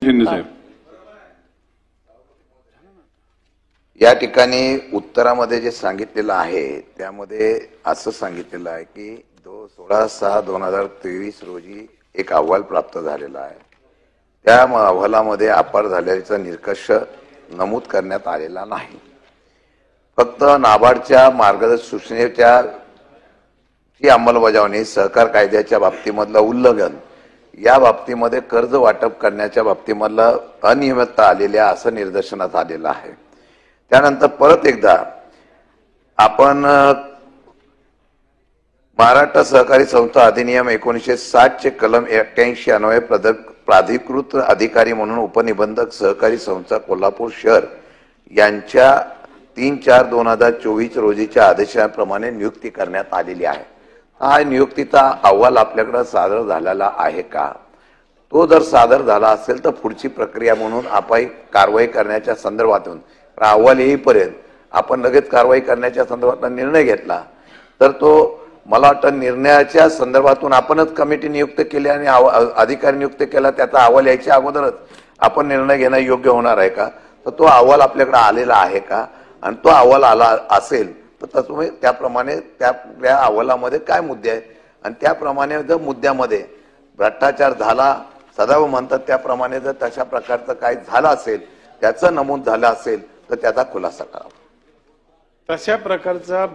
शिंदे साहेब, या ठिकाणी उत्तरामध्ये जे सांगितलेलं आहे त्यामध्ये असं सांगितलेलं आहे की 16/6/2023 रोजी एक अहवाल प्राप्त झालेला आहे। त्या अहवालामध्ये अपार झाल्याचा निष्कर्ष नमूद करण्यात आलेला नाही। फक्त नाबार्डच्या मार्गदर्शक सूचनेच्या ची अंमलबजावणी, सहकार कायद्याच्या बाबतीमधलं उल्लंघन, या बाबतीमध्ये कर्ज वाटप करण्याच्या बाबतीमधला अनियमितता आलेल्या असं निदर्शनास आलेलं आहे। त्यानंतर परत एकदा आपण महाराष्ट्र सहकारी संस्था अधिनियम 1960 चे कलम 81 अन्वये प्राधिकृत अधिकारी म्हणून उपनिबंधक सहकारी संस्था कोल्हापूर शहर यांच्या 3/4/2024 रोजीच्या आदेशाप्रमाणे नियुक्ती करण्यात आलेली आहे। हा नियुक्तीचा अहवाल आपल्याकडे सादर झालेला आहे का? तो जर सादर झाला असेल तर पुढची प्रक्रिया म्हणून आपण कारवाई करण्याच्या संदर्भातून अहवाल येईपर्यंत आपण लगेच कारवाई करण्याच्या संदर्भात निर्णय घेतला तर तो मला वाटतं निर्णयाच्या संदर्भातून आपणच कमिटी नियुक्त केली आणि अधिकारी नियुक्त केला, त्याचा अहवाल यायच्या अगोदरच आपण निर्णय घेणं योग्य होणार आहे का? तर तो अहवाल आपल्याकडे आलेला आहे का? आणि तो अहवाल आला असेल तर तुम्ही त्याप्रमाणे त्या अहवालामध्ये काय मुद्दे आहेत आणि त्याप्रमाणे जर मुद्द्यामध्ये भ्रष्टाचार झाला सदैव म्हणतात त्याप्रमाणे जर तशा प्रकारचं काही झालं असेल, त्याचं नमूद झालं असेल तर त्याचा खुलासा करावा। तशा प्रकारचा